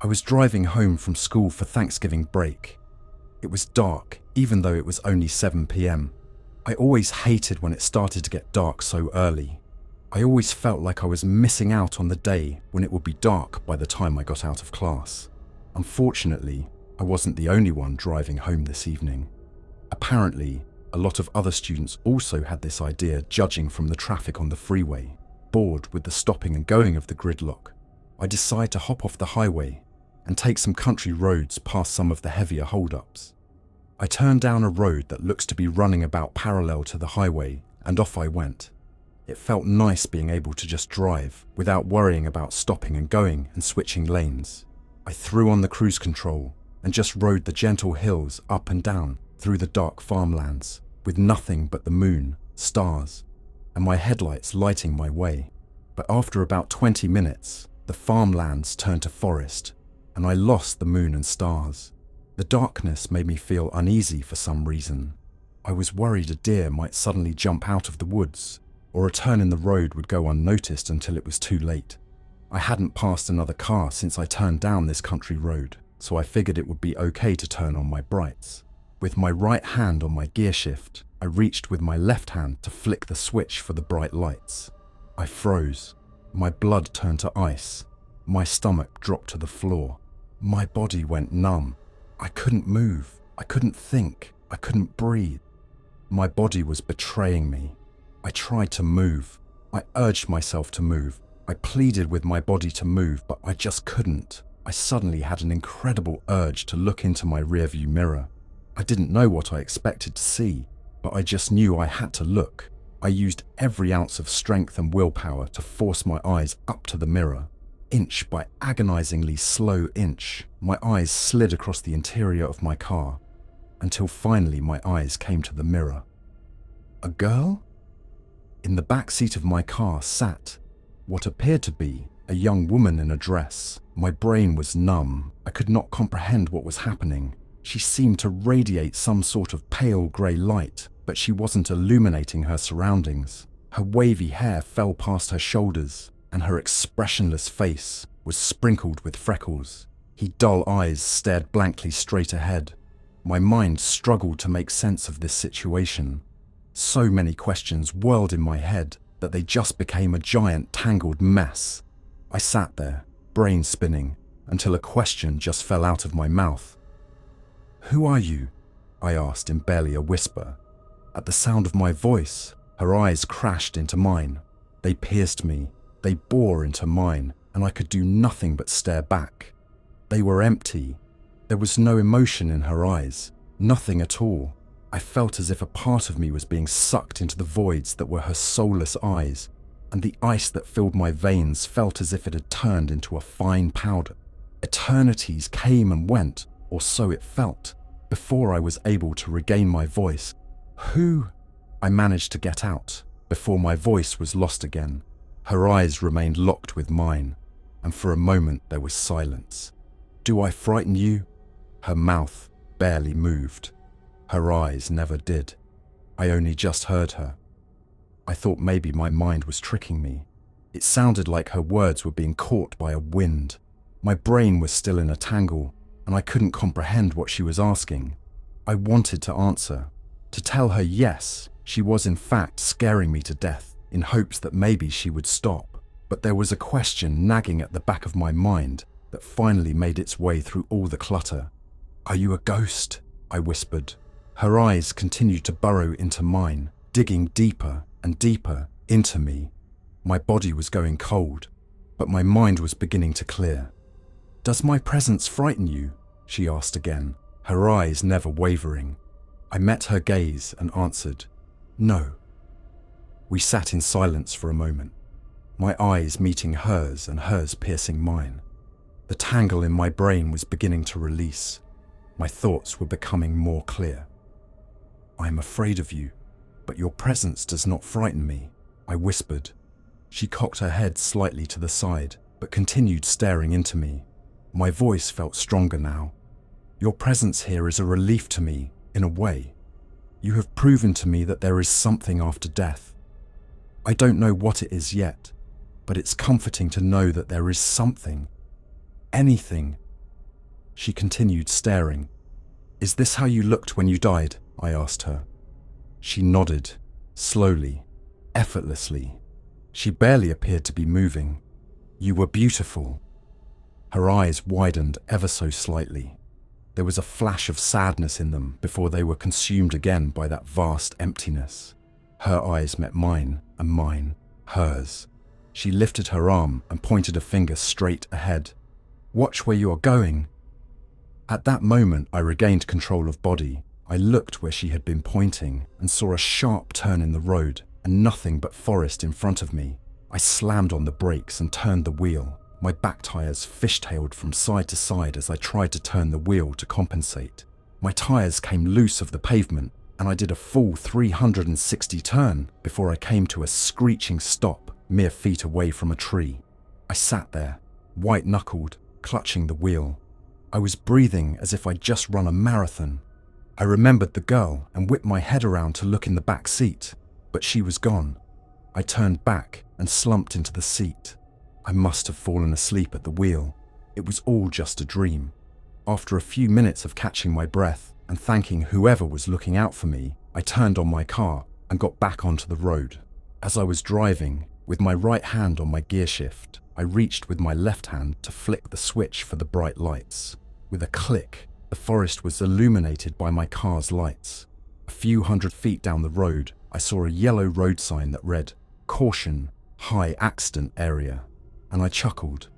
I was driving home from school for Thanksgiving break. It was dark, even though it was only 7 p.m. I always hated when it started to get dark so early. I always felt like I was missing out on the day when it would be dark by the time I got out of class. Unfortunately, I wasn't the only one driving home this evening. Apparently, a lot of other students also had this idea, judging from the traffic on the freeway. Bored with the stopping and going of the gridlock, I decide to hop off the highway and take some country roads past some of the heavier holdups. I turn down a road that looks to be running about parallel to the highway, and off I went. It felt nice being able to just drive without worrying about stopping and going and switching lanes. I threw on the cruise control and just rode the gentle hills up and down through the dark farmlands with nothing but the moon, stars, and my headlights lighting my way. But after about 20 minutes, the farmlands turned to forest, and I lost the moon and stars. The darkness made me feel uneasy for some reason. I was worried a deer might suddenly jump out of the woods, or a turn in the road would go unnoticed until it was too late. I hadn't passed another car since I turned down this country road, so I figured it would be okay to turn on my brights. With my right hand on my gear shift, I reached with my left hand to flick the switch for the bright lights. I froze. My blood turned to ice. My stomach dropped to the floor. My body went numb. I couldn't move. I couldn't think. I couldn't breathe. My body was betraying me. I tried to move. I urged myself to move. I pleaded with my body to move, but I just couldn't. I suddenly had an incredible urge to look into my rearview mirror. I didn't know what I expected to see, but I just knew I had to look. I used every ounce of strength and willpower to force my eyes up to the mirror. Inch by agonizingly slow inch, my eyes slid across the interior of my car, until finally my eyes came to the mirror. A girl? In the back seat of my car sat what appeared to be a young woman in a dress. My brain was numb. I could not comprehend what was happening. She seemed to radiate some sort of pale grey light, but she wasn't illuminating her surroundings. Her wavy hair fell past her shoulders, and her expressionless face was sprinkled with freckles. Her dull eyes stared blankly straight ahead. My mind struggled to make sense of this situation. So many questions whirled in my head that they just became a giant tangled mess. I sat there, brain spinning, until a question just fell out of my mouth. "Who are you?" I asked in barely a whisper. At the sound of my voice, her eyes crashed into mine. They pierced me, they bore into mine, and I could do nothing but stare back. They were empty. There was no emotion in her eyes, nothing at all. I felt as if a part of me was being sucked into the voids that were her soulless eyes, and the ice that filled my veins felt as if it had turned into a fine powder. Eternities came and went, or so it felt, before I was able to regain my voice. "Who?" I managed to get out, before my voice was lost again. Her eyes remained locked with mine, and for a moment there was silence. "Do I frighten you?" Her mouth barely moved. Her eyes never did. I only just heard her. I thought maybe my mind was tricking me. It sounded like her words were being caught by a wind. My brain was still in a tangle, and I couldn't comprehend what she was asking. I wanted to answer, to tell her yes, she was in fact scaring me to death, in hopes that maybe she would stop. But there was a question nagging at the back of my mind that finally made its way through all the clutter. "Are you a ghost?" I whispered. Her eyes continued to burrow into mine, digging deeper and deeper into me. My body was going cold, but my mind was beginning to clear. "Does my presence frighten you?" she asked again, her eyes never wavering. I met her gaze and answered, "No." We sat in silence for a moment, my eyes meeting hers and hers piercing mine. The tangle in my brain was beginning to release. My thoughts were becoming more clear. "I am afraid of you, but your presence does not frighten me," I whispered. She cocked her head slightly to the side, but continued staring into me. My voice felt stronger now. "Your presence here is a relief to me, in a way. You have proven to me that there is something after death. I don't know what it is yet, but it's comforting to know that there is something. Anything She continued staring. "Is this how you looked when you died?" I asked her. She nodded, slowly, effortlessly. She barely appeared to be moving. "You were beautiful." Her eyes widened ever so slightly. There was a flash of sadness in them before they were consumed again by that vast emptiness. Her eyes met mine, and mine, hers. She lifted her arm and pointed a finger straight ahead. "Watch where you are going." At that moment, I regained control of body. I looked where she had been pointing and saw a sharp turn in the road and nothing but forest in front of me. I slammed on the brakes and turned the wheel. My back tires fishtailed from side to side as I tried to turn the wheel to compensate. My tires came loose of the pavement, and I did a full 360 turn before I came to a screeching stop mere feet away from a tree. I sat there, white-knuckled, clutching the wheel. I was breathing as if I'd just run a marathon. I remembered the girl and whipped my head around to look in the back seat, but she was gone. I turned back and slumped into the seat. I must have fallen asleep at the wheel. It was all just a dream. After a few minutes of catching my breath and thanking whoever was looking out for me, I turned on my car and got back onto the road. As I was driving, with my right hand on my gear shift, I reached with my left hand to flick the switch for the bright lights. With a click, the forest was illuminated by my car's lights. A few hundred feet down the road, I saw a yellow road sign that read, "Caution, high accident area," and I chuckled.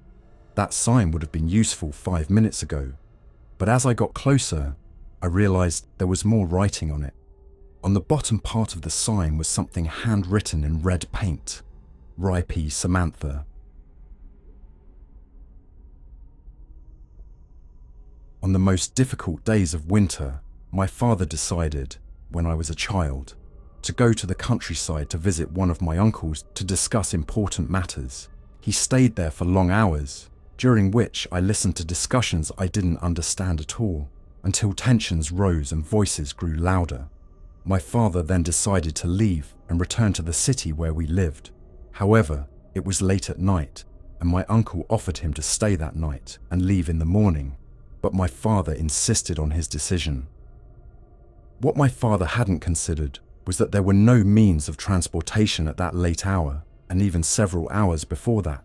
That sign would have been useful 5 minutes ago, but as I got closer, I realized there was more writing on it. On the bottom part of the sign was something handwritten in red paint. "Ripe Samantha." On the most difficult days of winter, my father decided, when I was a child, to go to the countryside to visit one of my uncles to discuss important matters. He stayed there for long hours, during which I listened to discussions I didn't understand at all, until tensions rose and voices grew louder. My father then decided to leave and return to the city where we lived. However, it was late at night, and my uncle offered him to stay that night and leave in the morning, but my father insisted on his decision. What my father hadn't considered was that there were no means of transportation at that late hour, and even several hours before that.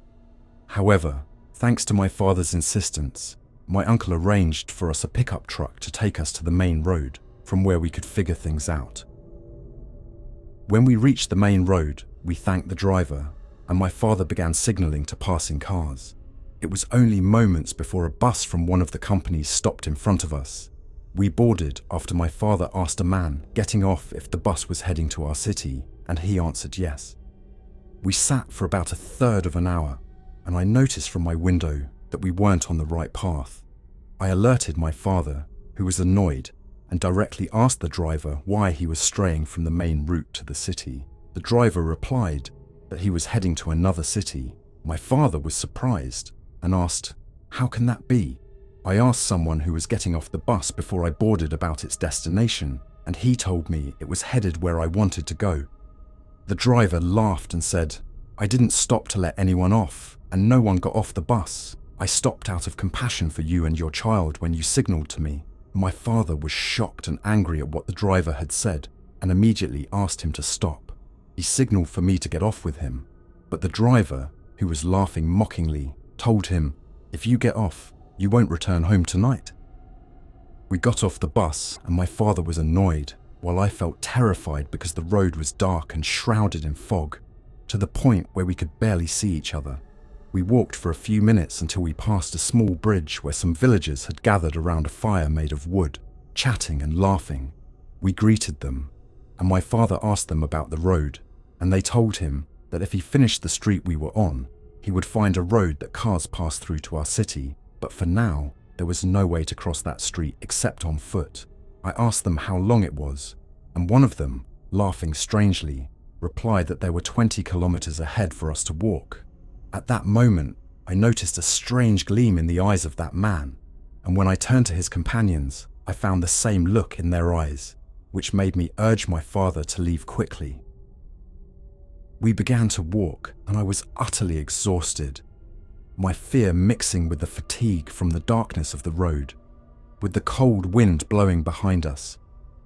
However, thanks to my father's insistence, my uncle arranged for us a pickup truck to take us to the main road, from where we could figure things out. When we reached the main road, we thanked the driver, and my father began signaling to passing cars. It was only moments before a bus from one of the companies stopped in front of us. We boarded after my father asked a man getting off if the bus was heading to our city, and he answered yes. We sat for about a third of an hour, and I noticed from my window that we weren't on the right path. I alerted my father, who was annoyed, and directly asked the driver why he was straying from the main route to the city. The driver replied that he was heading to another city. My father was surprised and asked, "How can that be?" I asked someone who was getting off the bus before I boarded about its destination, and he told me it was headed where I wanted to go. The driver laughed and said, "I didn't stop to let anyone off, and no one got off the bus. I stopped out of compassion for you and your child when you signaled to me." My father was shocked and angry at what the driver had said, and immediately asked him to stop. He signaled for me to get off with him, but the driver, who was laughing mockingly, told him, "If you get off, you won't return home tonight." We got off the bus, and my father was annoyed, while I felt terrified because the road was dark and shrouded in fog, to the point where we could barely see each other. We walked for a few minutes until we passed a small bridge where some villagers had gathered around a fire made of wood, chatting and laughing. We greeted them, and my father asked them about the road, and they told him that if he finished the street we were on, he would find a road that cars passed through to our city, but for now, there was no way to cross that street except on foot. I asked them how long it was, and one of them, laughing strangely, replied that there were 20 kilometers ahead for us to walk. At that moment, I noticed a strange gleam in the eyes of that man, and when I turned to his companions, I found the same look in their eyes, which made me urge my father to leave quickly. We began to walk, and I was utterly exhausted, my fear mixing with the fatigue from the darkness of the road. with the cold wind blowing behind us.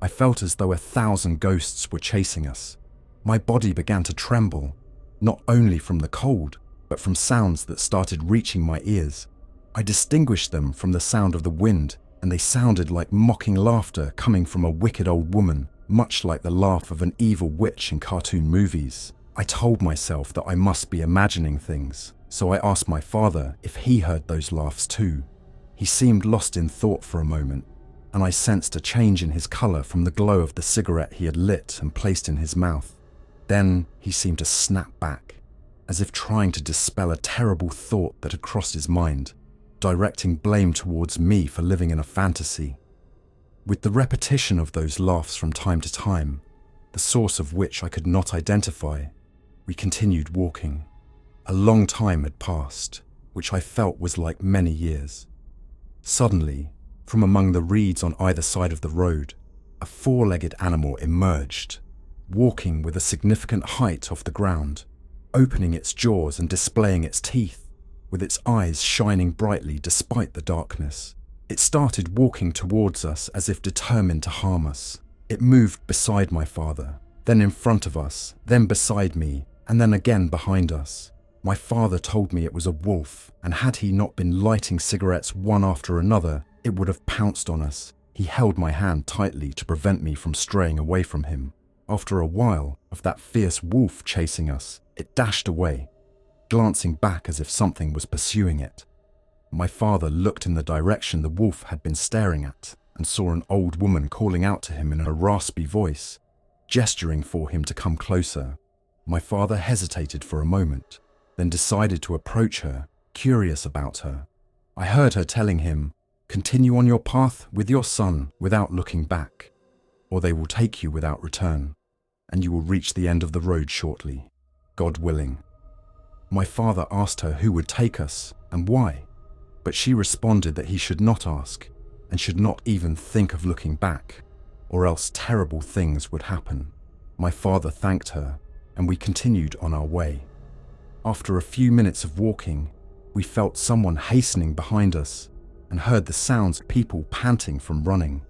I felt as though 1,000 ghosts were chasing us. My body began to tremble, not only from the cold, but from sounds that started reaching my ears. I distinguished them from the sound of the wind, and they sounded like mocking laughter coming from a wicked old woman, much like the laugh of an evil witch in cartoon movies. I told myself that I must be imagining things, so I asked my father if he heard those laughs too. He seemed lost in thought for a moment, and I sensed a change in his colour from the glow of the cigarette he had lit and placed in his mouth. Then he seemed to snap back, as if trying to dispel a terrible thought that had crossed his mind, directing blame towards me for living in a fantasy. With the repetition of those laughs from time to time, the source of which I could not identify, we continued walking. A long time had passed, which I felt was like many years. Suddenly, from among the reeds on either side of the road, a four-legged animal emerged, walking with a significant height off the ground, opening its jaws and displaying its teeth, with its eyes shining brightly despite the darkness. It started walking towards us as if determined to harm us. It moved beside my father, then in front of us, then beside me, and then again behind us. My father told me it was a wolf, and had he not been lighting cigarettes one after another, it would have pounced on us. He held my hand tightly to prevent me from straying away from him. After a while of that fierce wolf chasing us, it dashed away, glancing back as if something was pursuing it. My father looked in the direction the wolf had been staring at and saw an old woman calling out to him in a raspy voice, gesturing for him to come closer. My father hesitated for a moment, then decided to approach her, curious about her. I heard her telling him, "Continue on your path with your son without looking back, or they will take you without return, and you will reach the end of the road shortly, God willing." My father asked her who would take us and why, but she responded that he should not ask and should not even think of looking back, or else terrible things would happen. My father thanked her, and we continued on our way. After a few minutes of walking, we felt someone hastening behind us and heard the sounds of people panting from running.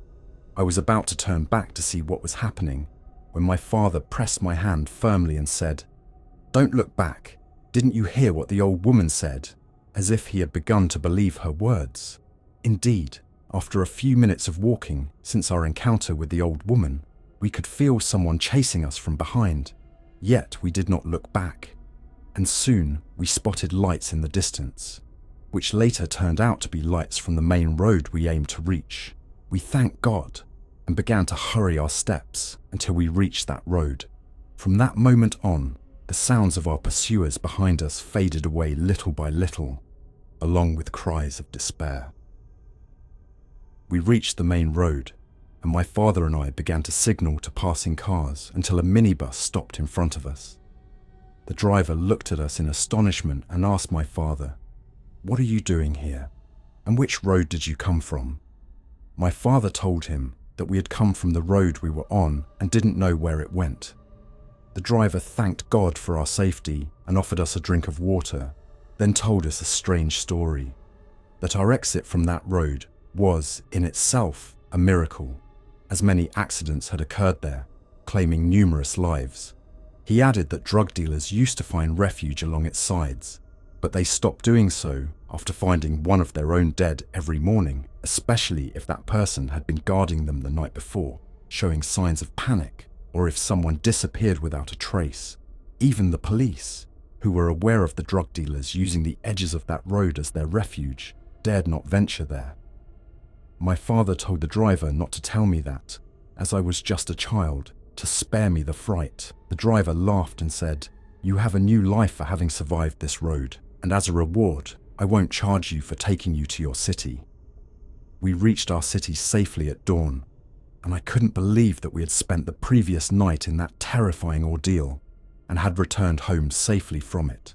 I was about to turn back to see what was happening when my father pressed my hand firmly and said, "Don't look back. Didn't you hear what the old woman said?" As if he had begun to believe her words. Indeed, after a few minutes of walking since our encounter with the old woman, we could feel someone chasing us from behind. Yet we did not look back. And soon we spotted lights in the distance, which later turned out to be lights from the main road we aimed to reach. We thanked God and began to hurry our steps until we reached that road. From that moment on, the sounds of our pursuers behind us faded away little by little, along with cries of despair. We reached the main road, and my father and I began to signal to passing cars until a minibus stopped in front of us. The driver looked at us in astonishment and asked my father, "What are you doing here? And which road did you come from?" My father told him that we had come from the road we were on and didn't know where it went. The driver thanked God for our safety and offered us a drink of water, then told us a strange story, that our exit from that road was, in itself, a miracle, as many accidents had occurred there, claiming numerous lives. He added that drug dealers used to find refuge along its sides, but they stopped doing so after finding one of their own dead every morning, especially if that person had been guarding them the night before, showing signs of panic, or if someone disappeared without a trace. Even the police, who were aware of the drug dealers using the edges of that road as their refuge, dared not venture there. My father told the driver not to tell me that, as I was just a child, to spare me the fright. The driver laughed and said, "You have a new life for having survived this road, and as a reward, I won't charge you for taking you to your city." We reached our city safely at dawn, and I couldn't believe that we had spent the previous night in that terrifying ordeal and had returned home safely from it.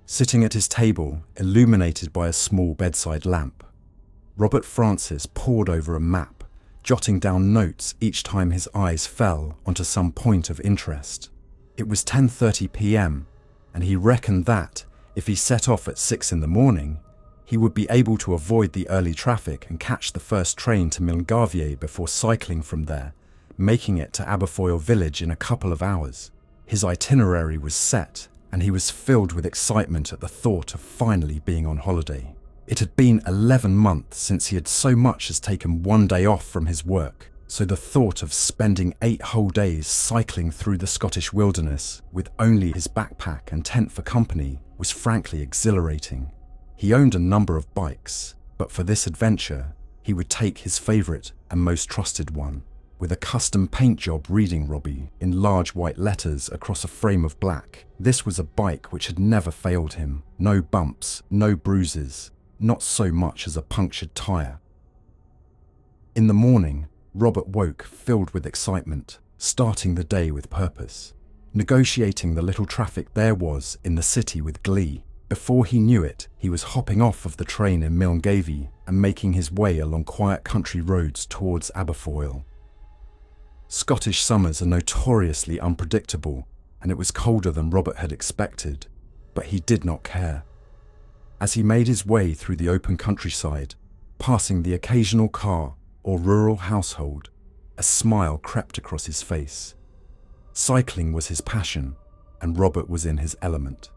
Sitting at his table, illuminated by a small bedside lamp, Robert Francis pored over a map, jotting down notes each time his eyes fell onto some point of interest. It was 10:30 p.m, and he reckoned that, If he set off at 6 in the morning, he would be able to avoid the early traffic and catch the first train to Milngavie before cycling from there, making it to Aberfoyle village in a couple of hours. His itinerary was set, and he was filled with excitement at the thought of finally being on holiday. It had been 11 months since he had so much as taken one day off from his work, so the thought of spending 8 whole days cycling through the Scottish wilderness with only his backpack and tent for company was frankly exhilarating. He owned a number of bikes, but for this adventure, he would take his favourite and most trusted one, with a custom paint job reading Robbie in large white letters across a frame of black. This was a bike which had never failed him. No bumps, no bruises, not so much as a punctured tyre. In the morning, Robert woke filled with excitement, starting the day with purpose, negotiating the little traffic there was in the city with glee. Before he knew it, he was hopping off of the train in Milngavie and making his way along quiet country roads towards Aberfoyle. Scottish summers are notoriously unpredictable, and it was colder than Robert had expected, but he did not care. As he made his way through the open countryside, passing the occasional car or rural household, a smile crept across his face. Cycling was his passion, and Robert was in his element.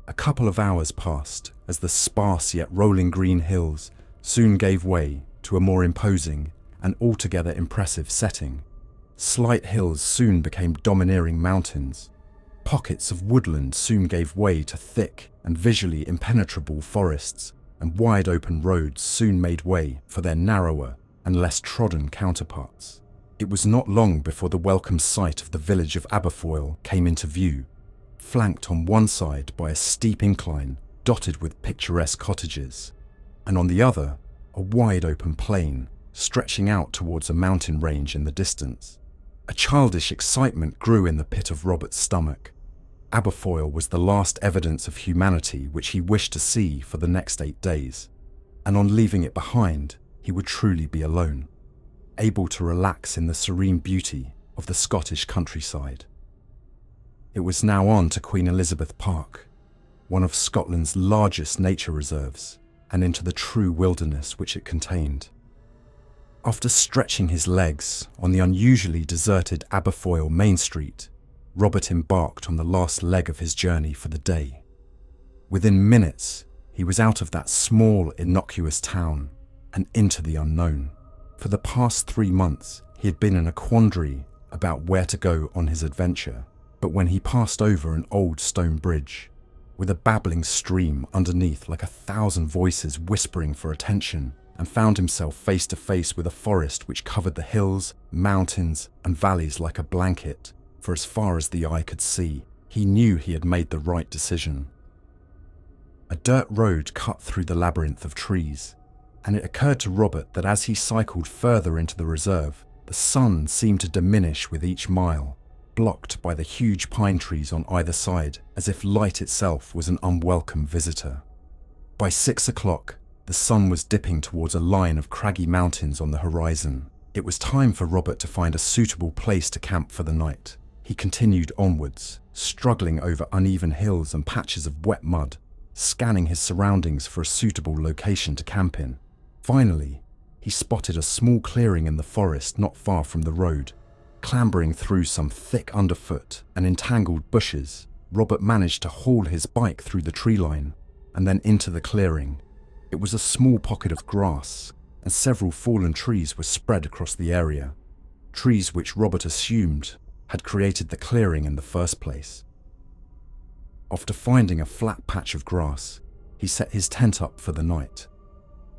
A couple of hours passed as the sparse yet rolling green hills soon gave way to a more imposing and altogether impressive setting. Slight hills soon became domineering mountains. Pockets of woodland soon gave way to thick and visually impenetrable forests, and wide open roads soon made way for their narrower and less trodden counterparts. It was not long before the welcome sight of the village of Aberfoyle came into view, flanked on one side by a steep incline dotted with picturesque cottages, and on the other, a wide open plain stretching out towards a mountain range in the distance. A childish excitement grew in the pit of Robert's stomach. Aberfoyle was the last evidence of humanity which he wished to see for the next 8 days, and on leaving it behind, he would truly be alone, able to relax in the serene beauty of the Scottish countryside. It was now on to Queen Elizabeth Park, one of Scotland's largest nature reserves, and into the true wilderness which it contained. After stretching his legs on the unusually deserted Aberfoyle Main Street, Robert embarked on the last leg of his journey for the day. Within minutes, he was out of that small, innocuous town and into the unknown. For the past 3 months, he had been in a quandary about where to go on his adventure, but when he passed over an old stone bridge, with a babbling stream underneath like 1,000 voices whispering for attention, and found himself face to face with a forest which covered the hills, mountains, and valleys like a blanket, for as far as the eye could see, he knew he had made the right decision. A dirt road cut through the labyrinth of trees, and it occurred to Robert that as he cycled further into the reserve, the sun seemed to diminish with each mile, blocked by the huge pine trees on either side, as if light itself was an unwelcome visitor. By 6 o'clock, the sun was dipping towards a line of craggy mountains on the horizon. It was time for Robert to find a suitable place to camp for the night. He continued onwards, struggling over uneven hills and patches of wet mud, scanning his surroundings for a suitable location to camp in. Finally, he spotted a small clearing in the forest not far from the road. Clambering through some thick underfoot and entangled bushes, Robert managed to haul his bike through the tree line and then into the clearing. It was a small pocket of grass, and several fallen trees were spread across the area, trees which Robert assumed had created the clearing in the first place. After finding a flat patch of grass, he set his tent up for the night,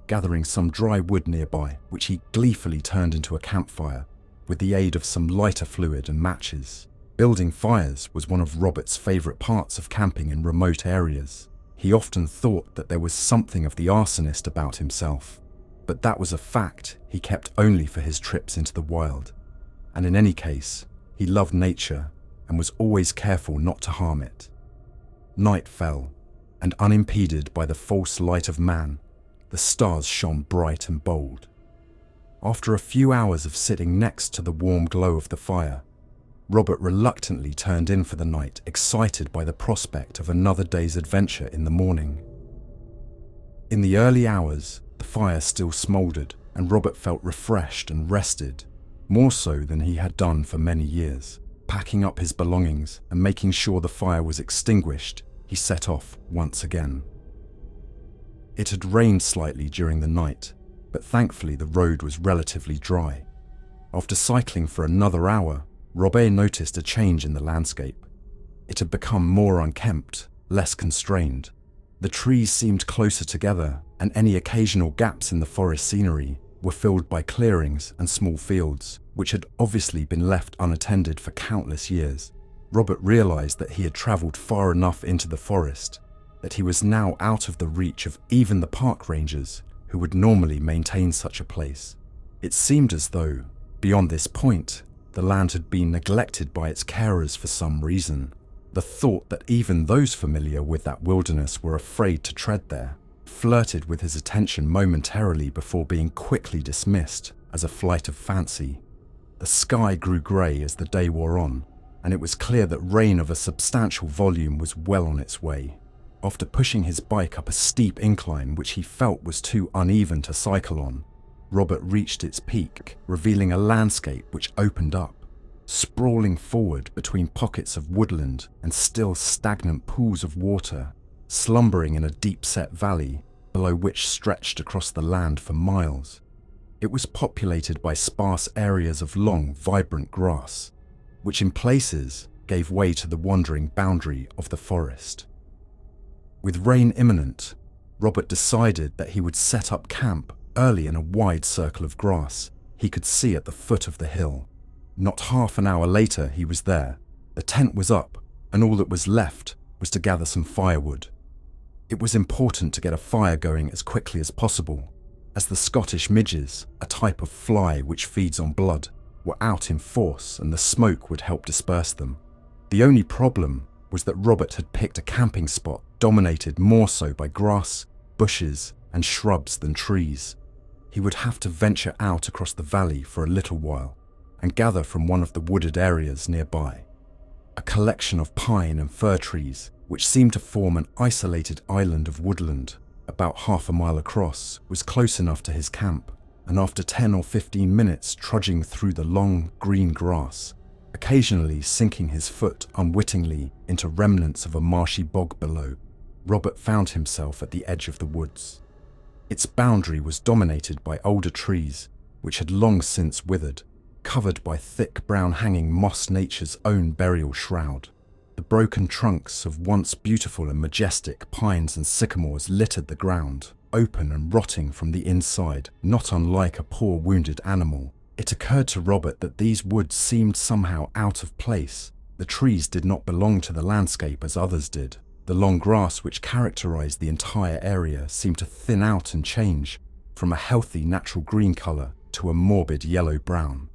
gathering some dry wood nearby, which he gleefully turned into a campfire with the aid of some lighter fluid and matches. Building fires was one of Robert's favourite parts of camping in remote areas. He often thought that there was something of the arsonist about himself, but that was a fact he kept only for his trips into the wild, and in any case, he loved nature and was always careful not to harm it. Night fell, and unimpeded by the false light of man, the stars shone bright and bold. After a few hours of sitting next to the warm glow of the fire, Robert reluctantly turned in for the night, excited by the prospect of another day's adventure in the morning. In the early hours, the fire still smouldered, and Robert felt refreshed and rested, more so than he had done for many years. Packing up his belongings and making sure the fire was extinguished, he set off once again. It had rained slightly during the night, but thankfully the road was relatively dry. After cycling for another hour, Robert noticed a change in the landscape. It had become more unkempt, less constrained. The trees seemed closer together, and any occasional gaps in the forest scenery were filled by clearings and small fields, which had obviously been left unattended for countless years. Robert realized that he had traveled far enough into the forest, that he was now out of the reach of even the park rangers who would normally maintain such a place. It seemed as though, beyond this point, the land had been neglected by its carers for some reason. The thought that even those familiar with that wilderness were afraid to tread there flirted with his attention momentarily before being quickly dismissed as a flight of fancy. The sky grew grey as the day wore on, and it was clear that rain of a substantial volume was well on its way. After pushing his bike up a steep incline which he felt was too uneven to cycle on, Robert reached its peak, revealing a landscape which opened up, sprawling forward between pockets of woodland and still stagnant pools of water, slumbering in a deep-set valley below which stretched across the land for miles. It was populated by sparse areas of long, vibrant grass, which in places gave way to the wandering boundary of the forest. With rain imminent, Robert decided that he would set up camp early in a wide circle of grass he could see at the foot of the hill. Not half an hour later he was there. The tent was up, and all that was left was to gather some firewood. It was important to get a fire going as quickly as possible, as the Scottish midges, a type of fly which feeds on blood, were out in force and the smoke would help disperse them. The only problem was that Robert had picked a camping spot dominated more so by grass, bushes, and shrubs than trees. He would have to venture out across the valley for a little while and gather from one of the wooded areas nearby. A collection of pine and fir trees, which seemed to form an isolated island of woodland about half a mile across, was close enough to his camp, and after 10 or 15 minutes trudging through the long, green grass, occasionally sinking his foot unwittingly into remnants of a marshy bog below, Robert found himself at the edge of the woods. Its boundary was dominated by older trees, which had long since withered, covered by thick brown hanging moss, nature's own burial shroud. The broken trunks of once beautiful and majestic pines and sycamores littered the ground, open and rotting from the inside, not unlike a poor wounded animal. It occurred to Robert that these woods seemed somehow out of place. The trees did not belong to the landscape as others did. The long grass which characterized the entire area seemed to thin out and change from a healthy natural green color to a morbid yellow-brown.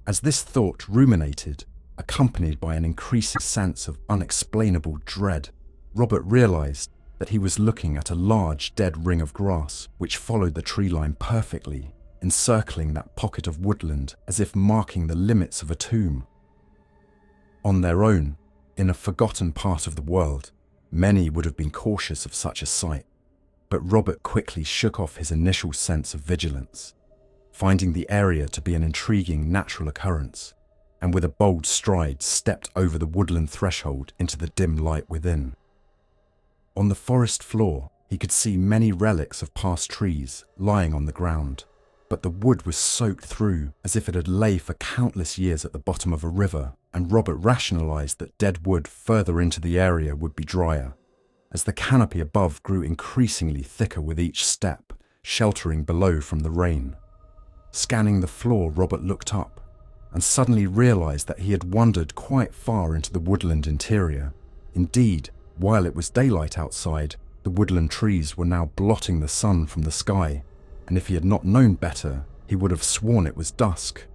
As this thought ruminated, accompanied by an increasing sense of unexplainable dread, Robert realized that he was looking at a large dead ring of grass which followed the tree line perfectly, encircling that pocket of woodland as if marking the limits of a tomb. On their own, in a forgotten part of the world, many would have been cautious of such a sight, but Robert quickly shook off his initial sense of vigilance, finding the area to be an intriguing natural occurrence, and with a bold stride stepped over the woodland threshold into the dim light within. On the forest floor, he could see many relics of past trees lying on the ground, but the wood was soaked through as if it had lay for countless years at the bottom of a river, and Robert rationalized that dead wood further into the area would be drier, as the canopy above grew increasingly thicker with each step, sheltering below from the rain. Scanning the floor, Robert looked up and suddenly realized that he had wandered quite far into the woodland interior. Indeed, while it was daylight outside, the woodland trees were now blotting the sun from the sky, and if he had not known better, he would have sworn it was dusk.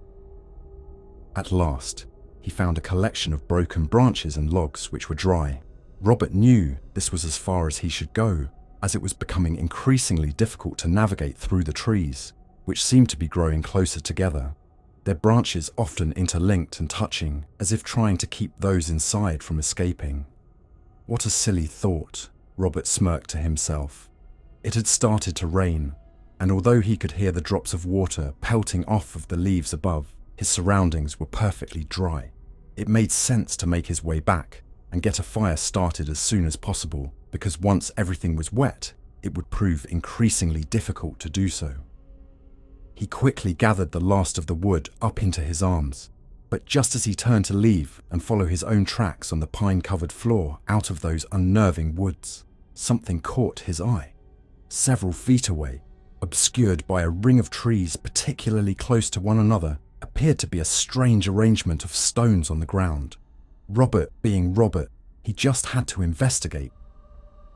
At last, he found a collection of broken branches and logs which were dry. Robert knew this was as far as he should go, as it was becoming increasingly difficult to navigate through the trees, which seemed to be growing closer together. their branches often interlinked and touching, as if trying to keep those inside from escaping. What a silly thought, Robert smirked to himself. It had started to rain, and although he could hear the drops of water pelting off of the leaves above, his surroundings were perfectly dry. It made sense to make his way back and get a fire started as soon as possible, because once everything was wet, it would prove increasingly difficult to do so. He quickly gathered the last of the wood up into his arms, but just as he turned to leave and follow his own tracks on the pine-covered floor out of those unnerving woods, something caught his eye. Several feet away, obscured by a ring of trees particularly close to one another, appeared to be a strange arrangement of stones on the ground. Robert being Robert, he just had to investigate.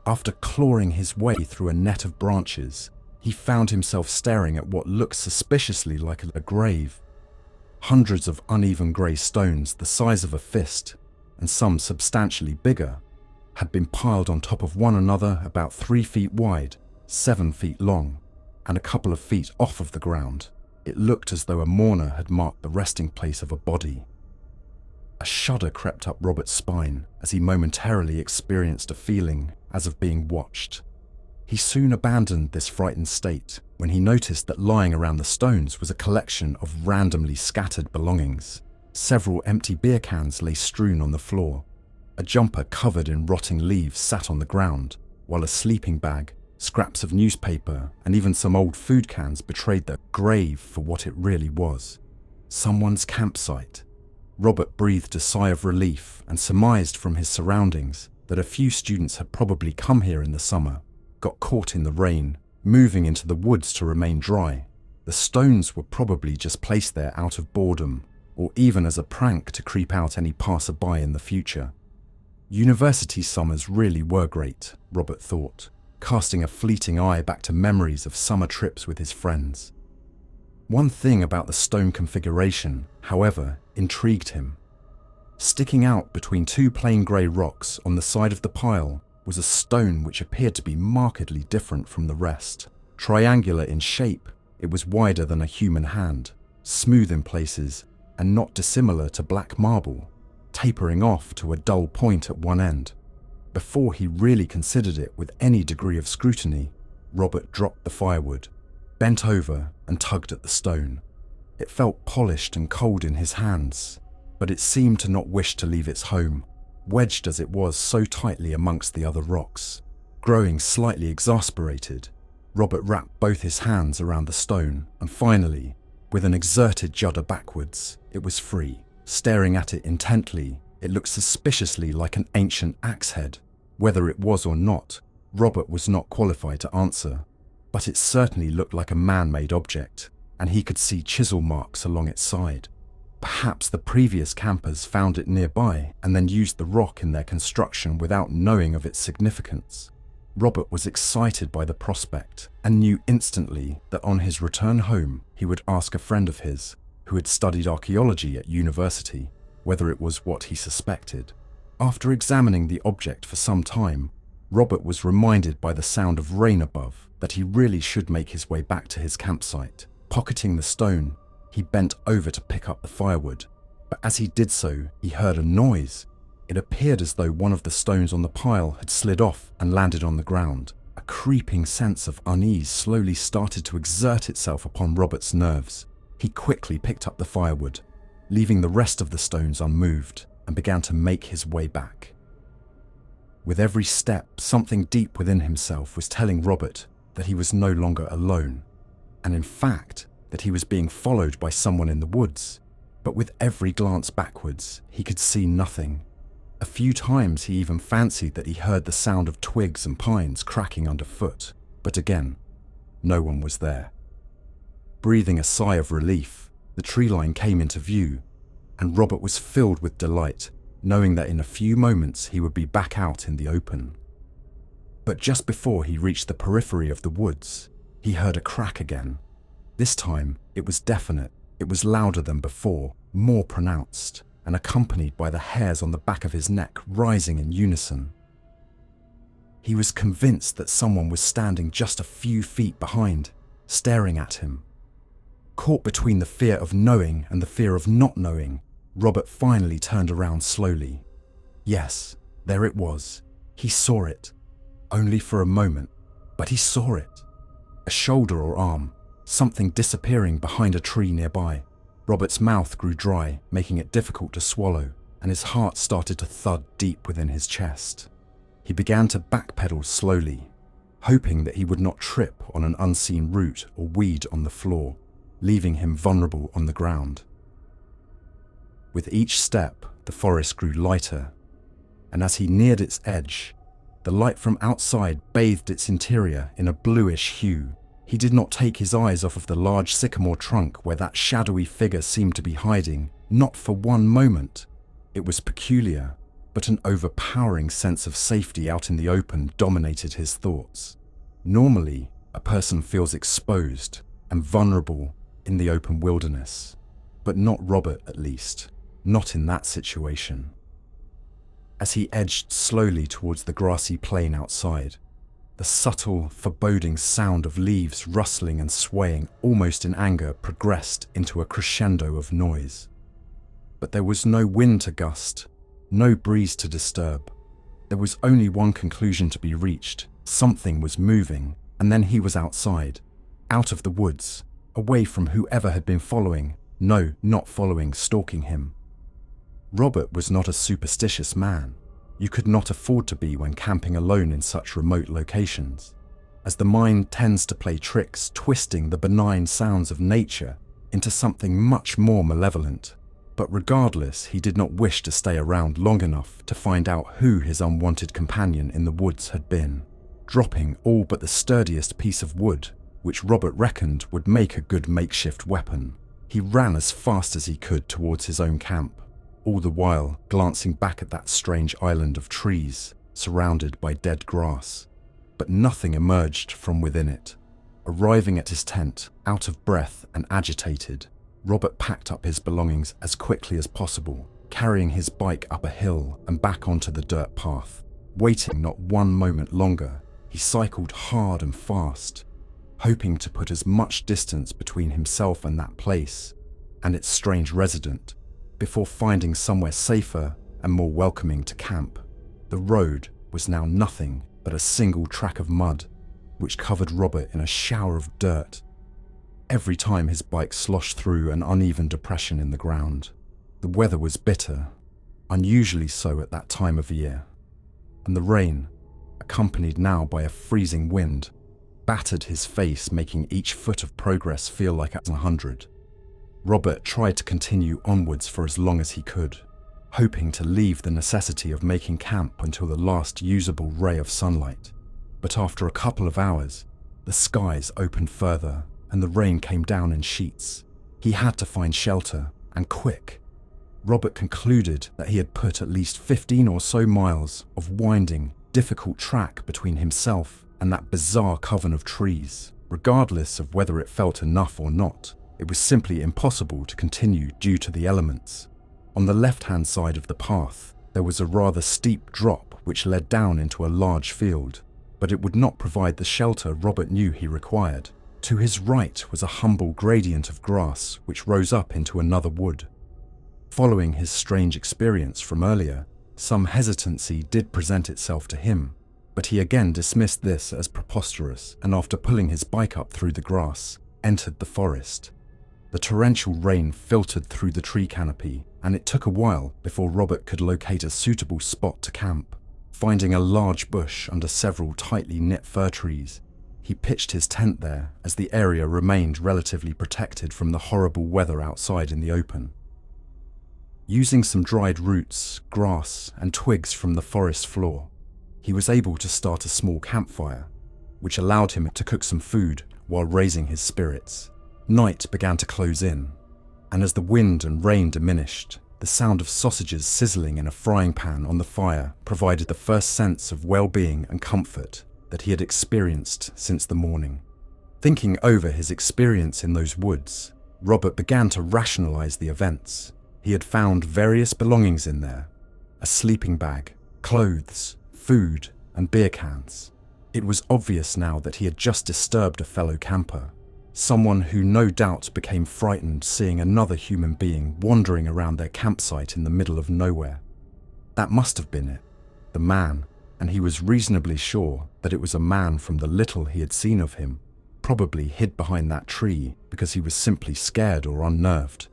After clawing his way through a net of branches, he found himself staring at what looked suspiciously like a grave. Hundreds of uneven grey stones the size of a fist, and some substantially bigger, had been piled on top of one another about 3 feet wide, 7 feet long, and a couple of feet off of the ground. It looked as though a mourner had marked the resting place of a body. A shudder crept up Robert's spine as he momentarily experienced a feeling as of being watched. He soon abandoned this frightened state when he noticed that lying around the stones was a collection of randomly scattered belongings. Several empty beer cans lay strewn on the floor. A jumper covered in rotting leaves sat on the ground, while a sleeping bag, scraps of newspaper, and even some old food cans betrayed the grave for what it really was. Someone's campsite. Robert breathed a sigh of relief and surmised from his surroundings that a few students had probably come here in the summer, got caught in the rain, moving into the woods to remain dry. The stones were probably just placed there out of boredom, or even as a prank to creep out any passerby in the future. University summers really were great, Robert thought, casting a fleeting eye back to memories of summer trips with his friends. One thing about the stone configuration, however, intrigued him. Sticking out between 2 plain grey rocks on the side of the pile was a stone which appeared to be markedly different from the rest. Triangular in shape, it was wider than a human hand, smooth in places, and not dissimilar to black marble, tapering off to a dull point at one end. Before he really considered it with any degree of scrutiny, Robert dropped the firewood, bent over and tugged at the stone. It felt polished and cold in his hands, but it seemed to not wish to leave its home, wedged as it was so tightly amongst the other rocks. Growing slightly exasperated, Robert wrapped both his hands around the stone, and finally, with an exerted judder backwards, it was free. Staring at it intently, it looked suspiciously like an ancient axe head. Whether it was or not, Robert was not qualified to answer, but it certainly looked like a man-made object, and he could see chisel marks along its side. Perhaps the previous campers found it nearby and then used the rock in their construction without knowing of its significance. Robert was excited by the prospect and knew instantly that on his return home he would ask a friend of his, who had studied archaeology at university, whether it was what he suspected. After examining the object for some time, Robert was reminded by the sound of rain above that he really should make his way back to his campsite. Pocketing the stone, he bent over to pick up the firewood, but as he did so, he heard a noise. It appeared as though one of the stones on the pile had slid off and landed on the ground. A creeping sense of unease slowly started to exert itself upon Robert's nerves. He quickly picked up the firewood, leaving the rest of the stones unmoved, and began to make his way back. With every step, something deep within himself was telling Robert that he was no longer alone, and in fact, that he was being followed by someone in the woods. But with every glance backwards, he could see nothing. A few times he even fancied that he heard the sound of twigs and pines cracking underfoot, but again, no one was there. Breathing a sigh of relief, the tree line came into view, and Robert was filled with delight, knowing that in a few moments he would be back out in the open. But just before he reached the periphery of the woods, he heard a crack again. This time, it was definite. It was louder than before, more pronounced, and accompanied by the hairs on the back of his neck rising in unison. He was convinced that someone was standing just a few feet behind, staring at him. Caught between the fear of knowing and the fear of not knowing, Robert finally turned around slowly. Yes, there it was. He saw it. Only for a moment, but he saw it. A shoulder or arm, something disappearing behind a tree nearby. Robert's mouth grew dry, making it difficult to swallow, and his heart started to thud deep within his chest. He began to backpedal slowly, hoping that he would not trip on an unseen root or weed on the floor, leaving him vulnerable on the ground. With each step, the forest grew lighter, and as he neared its edge, the light from outside bathed its interior in a bluish hue. He did not take his eyes off of the large sycamore trunk where that shadowy figure seemed to be hiding, not for one moment. It was peculiar, but an overpowering sense of safety out in the open dominated his thoughts. Normally, a person feels exposed and vulnerable in the open wilderness, but not Robert, at least, not in that situation. As he edged slowly towards the grassy plain outside, the subtle, foreboding sound of leaves rustling and swaying almost in anger progressed into a crescendo of noise. But there was no wind to gust, no breeze to disturb. There was only one conclusion to be reached. Something was moving, and then he was outside, out of the woods, away from whoever had been following, no, not following, stalking him. Robert was not a superstitious man. You could not afford to be when camping alone in such remote locations, as the mind tends to play tricks, twisting the benign sounds of nature into something much more malevolent. But regardless, he did not wish to stay around long enough to find out who his unwanted companion in the woods had been. Dropping all but the sturdiest piece of wood, which Robert reckoned would make a good makeshift weapon, he ran as fast as he could towards his own camp, all the while glancing back at that strange island of trees surrounded by dead grass. But nothing emerged from within it. Arriving at his tent, out of breath and agitated, Robert packed up his belongings as quickly as possible, carrying his bike up a hill and back onto the dirt path. Waiting not one moment longer, he cycled hard and fast, hoping to put as much distance between himself and that place and its strange resident, before finding somewhere safer and more welcoming to camp. The road was now nothing but a single track of mud, which covered Robert in a shower of dirt every time his bike sloshed through an uneven depression in the ground. The weather was bitter, unusually so at that time of year, and the rain, accompanied now by a freezing wind, battered his face, making each foot of progress feel like 100. Robert tried to continue onwards for as long as he could, hoping to leave the necessity of making camp until the last usable ray of sunlight. But after a couple of hours, the skies opened further and the rain came down in sheets. He had to find shelter, and quick. Robert concluded that he had put at least 15 or so miles of winding, difficult track between himself and that bizarre coven of trees. Regardless of whether it felt enough or not, it was simply impossible to continue due to the elements. On the left-hand side of the path, there was a rather steep drop which led down into a large field, but it would not provide the shelter Robert knew he required. To his right was a humble gradient of grass which rose up into another wood. Following his strange experience from earlier, some hesitancy did present itself to him, but he again dismissed this as preposterous, and after pulling his bike up through the grass, entered the forest. The torrential rain filtered through the tree canopy, and it took a while before Robert could locate a suitable spot to camp. Finding a large bush under several tightly knit fir trees, he pitched his tent there as the area remained relatively protected from the horrible weather outside in the open. Using some dried roots, grass, and twigs from the forest floor, he was able to start a small campfire, which allowed him to cook some food while raising his spirits. Night began to close in, and as the wind and rain diminished, the sound of sausages sizzling in a frying pan on the fire provided the first sense of well-being and comfort that he had experienced since the morning. Thinking over his experience in those woods, Robert began to rationalize the events. He had found various belongings in there: a sleeping bag, clothes, food, and beer cans. It was obvious now that he had just disturbed a fellow camper, Someone who no doubt became frightened seeing another human being wandering around their campsite in the middle of nowhere. That must have been it, the man, and he was reasonably sure that it was a man from the little he had seen of him, probably hid behind that tree because he was simply scared or unnerved.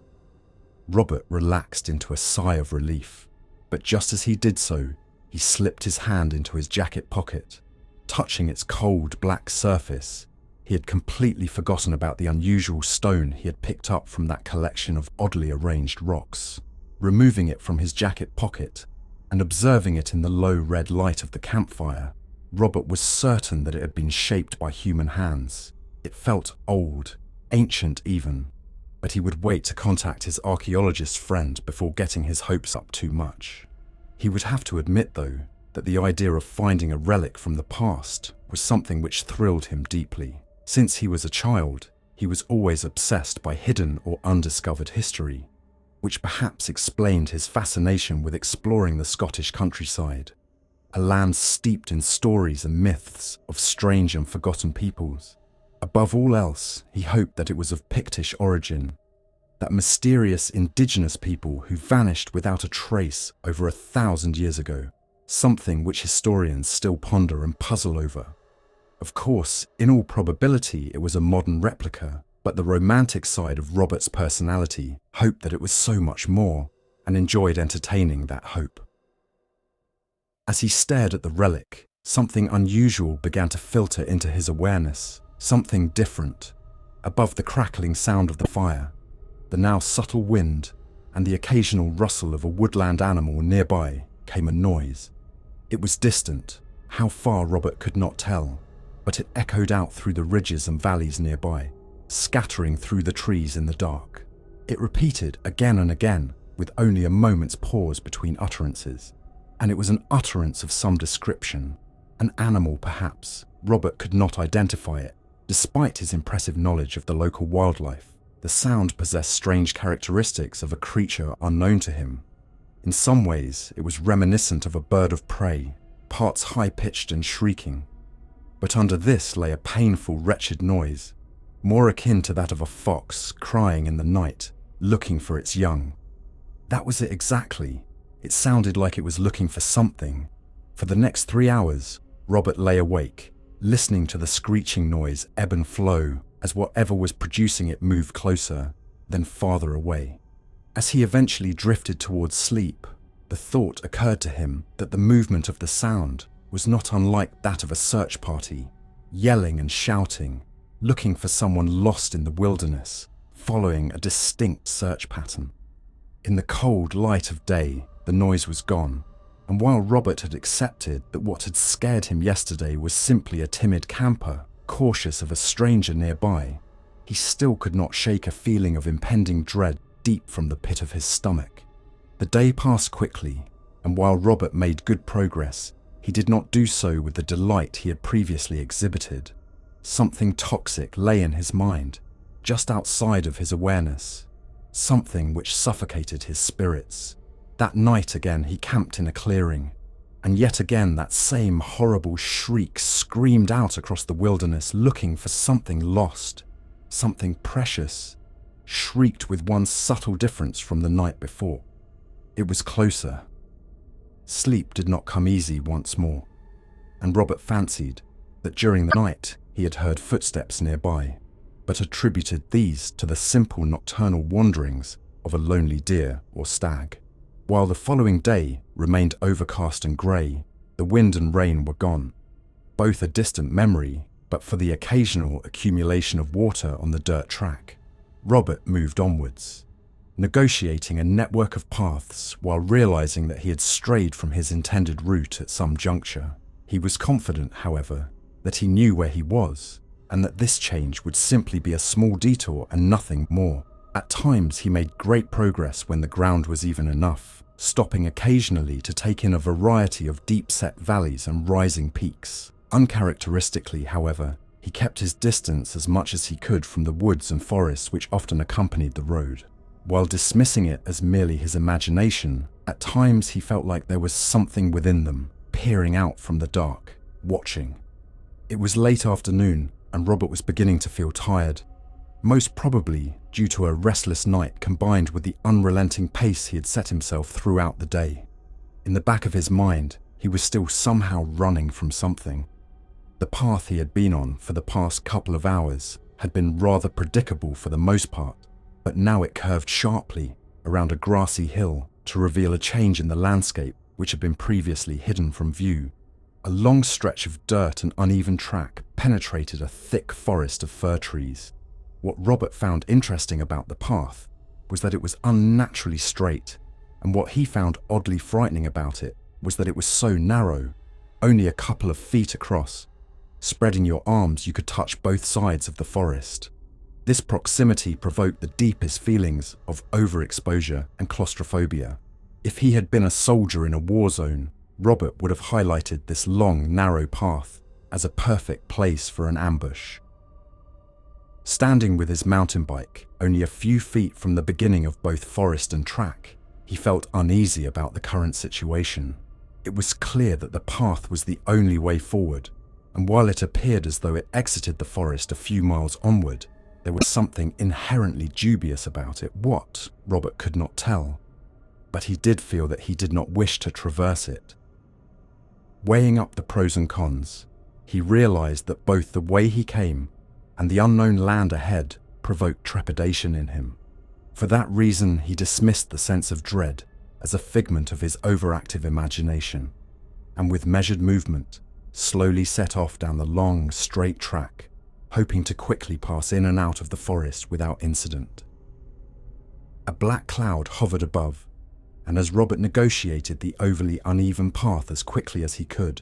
Robert relaxed into a sigh of relief, but just as he did so, he slipped his hand into his jacket pocket. Touching its cold black surface, he had completely forgotten about the unusual stone he had picked up from that collection of oddly arranged rocks. Removing it from his jacket pocket and observing it in the low red light of the campfire, Robert was certain that it had been shaped by human hands. It felt old, ancient even, but he would wait to contact his archaeologist friend before getting his hopes up too much. He would have to admit, though, that the idea of finding a relic from the past was something which thrilled him deeply. Since he was a child, he was always obsessed by hidden or undiscovered history, which perhaps explained his fascination with exploring the Scottish countryside, a land steeped in stories and myths of strange and forgotten peoples. Above all else, he hoped that it was of Pictish origin, that mysterious indigenous people who vanished without a trace over 1,000 years ago, something which historians still ponder and puzzle over. Of course, in all probability, it was a modern replica, but the romantic side of Robert's personality hoped that it was so much more, and enjoyed entertaining that hope. As he stared at the relic, something unusual began to filter into his awareness, something different. Above the crackling sound of the fire, the now subtle wind, and the occasional rustle of a woodland animal nearby came a noise. It was distant, how far Robert could not tell, but it echoed out through the ridges and valleys nearby, scattering through the trees in the dark. It repeated again and again, with only a moment's pause between utterances, and it was an utterance of some description. An animal, perhaps. Robert could not identify it, despite his impressive knowledge of the local wildlife. The sound possessed strange characteristics of a creature unknown to him. In some ways, it was reminiscent of a bird of prey, parts high-pitched and shrieking. But under this lay a painful, wretched noise, more akin to that of a fox crying in the night, looking for its young. That was it exactly. It sounded like it was looking for something. For the next 3 hours, Robert lay awake, listening to the screeching noise ebb and flow as whatever was producing it moved closer, then farther away. As he eventually drifted towards sleep, the thought occurred to him that the movement of the sound was not unlike that of a search party, yelling and shouting, looking for someone lost in the wilderness, following a distinct search pattern. In the cold light of day, the noise was gone, and while Robert had accepted that what had scared him yesterday was simply a timid camper, cautious of a stranger nearby, he still could not shake a feeling of impending dread deep from the pit of his stomach. The day passed quickly, and while Robert made good progress, he did not do so with the delight he had previously exhibited. Something toxic lay in his mind, just outside of his awareness, something which suffocated his spirits. That night again he camped in a clearing, and yet again that same horrible shriek screamed out across the wilderness looking for something lost, something precious, shrieked with one subtle difference from the night before. It was closer. Sleep did not come easy once more, and Robert fancied that during the night he had heard footsteps nearby, but attributed these to the simple nocturnal wanderings of a lonely deer or stag. While the following day remained overcast and grey, the wind and rain were gone, both a distant memory, but for the occasional accumulation of water on the dirt track. Robert moved onwards, negotiating a network of paths while realizing that he had strayed from his intended route at some juncture. He was confident, however, that he knew where he was, and that this change would simply be a small detour and nothing more. At times he made great progress when the ground was even enough, stopping occasionally to take in a variety of deep-set valleys and rising peaks. Uncharacteristically, however, he kept his distance as much as he could from the woods and forests which often accompanied the road. While dismissing it as merely his imagination, at times he felt like there was something within them, peering out from the dark, watching. It was late afternoon, and Robert was beginning to feel tired. most probably due to a restless night combined with the unrelenting pace he had set himself throughout the day. In the back of his mind, he was still somehow running from something. The path he had been on for the past couple of hours had been rather predictable for the most part, but now it curved sharply around a grassy hill to reveal a change in the landscape which had been previously hidden from view. A long stretch of dirt and uneven track penetrated a thick forest of fir trees. What Robert found interesting about the path was that it was unnaturally straight, and what he found oddly frightening about it was that it was so narrow, only a couple of feet across. Spreading your arms, you could touch both sides of the forest. This proximity provoked the deepest feelings of overexposure and claustrophobia. If he had been a soldier in a war zone, Robert would have highlighted this long, narrow path as a perfect place for an ambush. Standing with his mountain bike only a few feet from the beginning of both forest and track, he felt uneasy about the current situation. It was clear that the path was the only way forward, and while it appeared as though it exited the forest a few miles onward, there was something inherently dubious about it. What, Robert could not tell, but he did feel that he did not wish to traverse it. Weighing up the pros and cons, he realized that both the way he came and the unknown land ahead provoked trepidation in him. For that reason, he dismissed the sense of dread as a figment of his overactive imagination, and with measured movement, slowly set off down the long, straight track, hoping to quickly pass in and out of the forest without incident. A black cloud hovered above, and as Robert negotiated the overly uneven path as quickly as he could,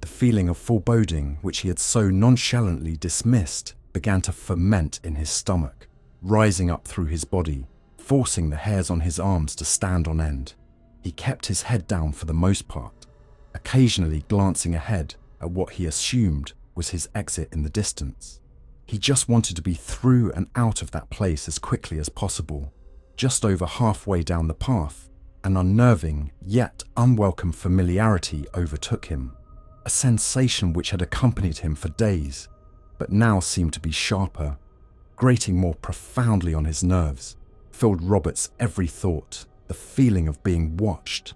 the feeling of foreboding which he had so nonchalantly dismissed began to ferment in his stomach, rising up through his body, forcing the hairs on his arms to stand on end. He kept his head down for the most part, occasionally glancing ahead at what he assumed was his exit in the distance. He just wanted to be through and out of that place as quickly as possible. Just over halfway down the path, an unnerving yet unwelcome familiarity overtook him, a sensation which had accompanied him for days, but now seemed to be sharper, grating more profoundly on his nerves, filled Robert's every thought, the feeling of being watched.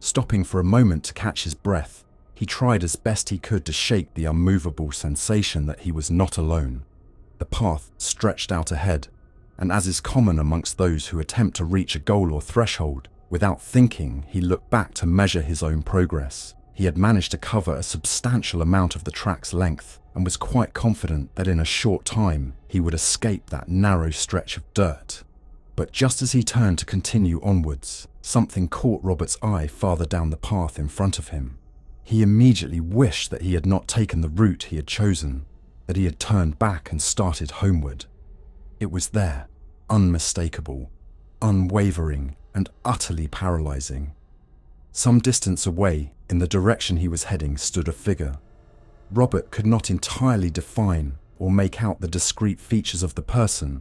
Stopping for a moment to catch his breath, he tried as best he could to shake the unmovable sensation that he was not alone. The path stretched out ahead, and as is common amongst those who attempt to reach a goal or threshold, without thinking, he looked back to measure his own progress. He had managed to cover a substantial amount of the track's length, and was quite confident that in a short time he would escape that narrow stretch of dirt. But just as he turned to continue onwards, something caught Robert's eye farther down the path in front of him. He immediately wished that he had not taken the route he had chosen, that he had turned back and started homeward. It was there, unmistakable, unwavering, and utterly paralyzing. Some distance away, in the direction he was heading, stood a figure. Robert could not entirely define or make out the discrete features of the person,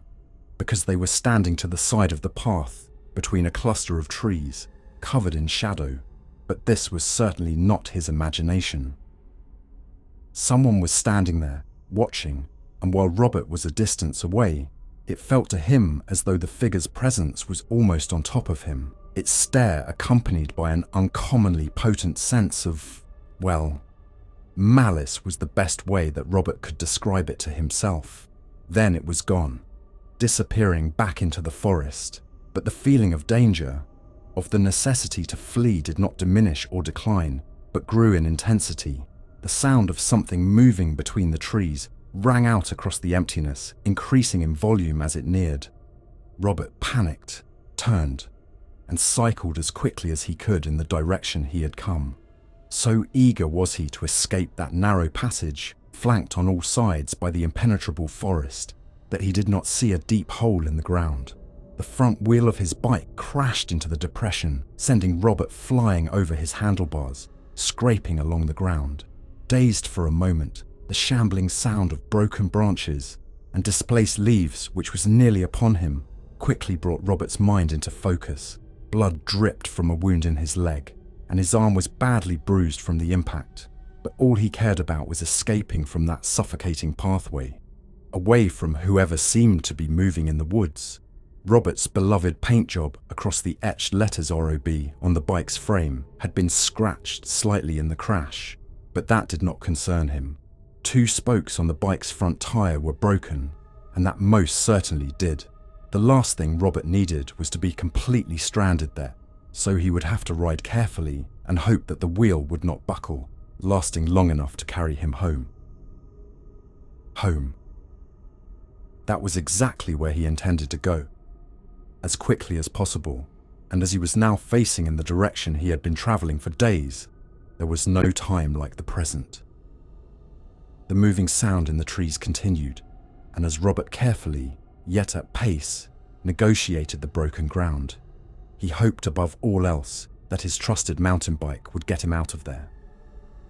because they were standing to the side of the path between a cluster of trees, covered in shadow, but this was certainly not his imagination. Someone was standing there, watching, and while Robert was a distance away, it felt to him as though the figure's presence was almost on top of him, its stare accompanied by an uncommonly potent sense of, well, malice was the best way that Robert could describe it to himself. Then it was gone, disappearing back into the forest, but the feeling of danger, of the necessity to flee, did not diminish or decline, but grew in intensity. The sound of something moving between the trees rang out across the emptiness, increasing in volume as it neared. Robert panicked, turned, and cycled as quickly as he could in the direction he had come. So eager was he to escape that narrow passage, flanked on all sides by the impenetrable forest, that he did not see a deep hole in the ground. The front wheel of his bike crashed into the depression, sending Robert flying over his handlebars, scraping along the ground. Dazed for a moment, the shambling sound of broken branches and displaced leaves, which was nearly upon him, quickly brought Robert's mind into focus. Blood dripped from a wound in his leg, and his arm was badly bruised from the impact, but all he cared about was escaping from that suffocating pathway. away from whoever seemed to be moving in the woods. Robert's beloved paint job across the etched letters ROB on the bike's frame had been scratched slightly in the crash, but that did not concern him. 2 spokes on the bike's front tire were broken, and that most certainly did. The last thing Robert needed was to be completely stranded there, so he would have to ride carefully and hope that the wheel would not buckle, lasting long enough to carry him home. Home. That was exactly where he intended to go. As quickly as possible, and as he was now facing in the direction he had been traveling for days, there was no time like the present. The moving sound in the trees continued, and as Robert carefully, yet at pace, negotiated the broken ground, he hoped above all else that his trusted mountain bike would get him out of there.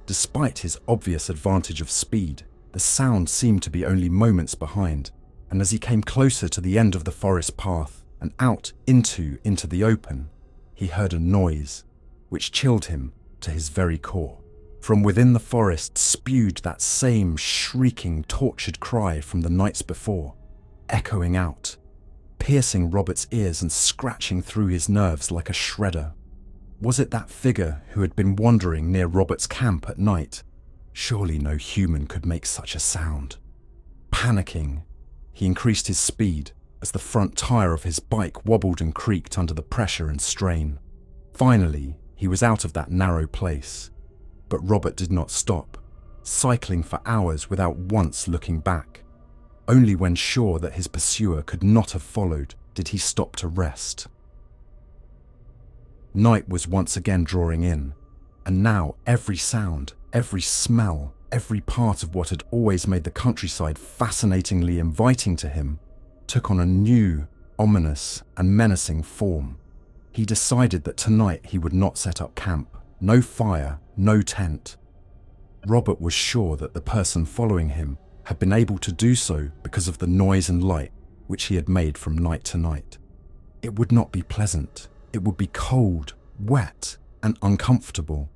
Despite his obvious advantage of speed, the sound seemed to be only moments behind, and as he came closer to the end of the forest path and out into the open, he heard a noise which chilled him to his very core. From within the forest spewed that same shrieking, tortured cry from the nights before, echoing out, piercing Robert's ears and scratching through his nerves like a shredder. Was it that figure who had been wandering near Robert's camp at night? Surely no human could make such a sound. Panicking, he increased his speed as the front tire of his bike wobbled and creaked under the pressure and strain. Finally, he was out of that narrow place. But Robert did not stop, cycling for hours without once looking back. Only when sure that his pursuer could not have followed did he stop to rest. Night was once again drawing in, and now every sound, every smell, every part of what had always made the countryside fascinatingly inviting to him took on a new, ominous and menacing form. He decided that tonight he would not set up camp. No fire, no tent. Robert was sure that the person following him had been able to do so because of the noise and light which he had made from night to night. It would not be pleasant. It would be cold, wet, and uncomfortable.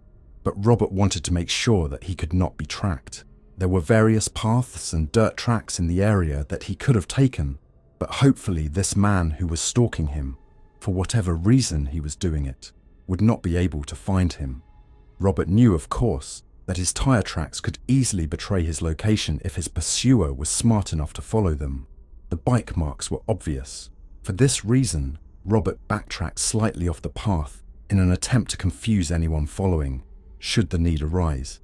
But Robert wanted to make sure that he could not be tracked. There were various paths and dirt tracks in the area that he could have taken, but hopefully this man who was stalking him, for whatever reason he was doing it, would not be able to find him. Robert knew, of course, that his tire tracks could easily betray his location if his pursuer was smart enough to follow them. The bike marks were obvious. For this reason, Robert backtracked slightly off the path in an attempt to confuse anyone following, should the need arise.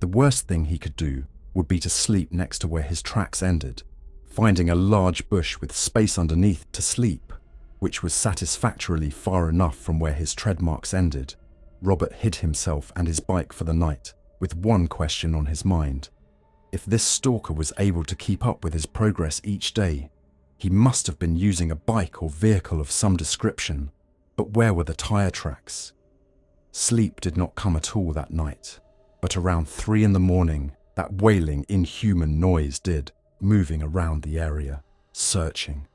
The worst thing he could do would be to sleep next to where his tracks ended, finding a large bush with space underneath to sleep, which was satisfactorily far enough from where his tread marks ended. Robert hid himself and his bike for the night, with one question on his mind. If this stalker was able to keep up with his progress each day, he must have been using a bike or vehicle of some description. But where were the tire tracks? Sleep did not come at all that night, but around 3 in the morning, that wailing, inhuman noise did, moving around the area, searching.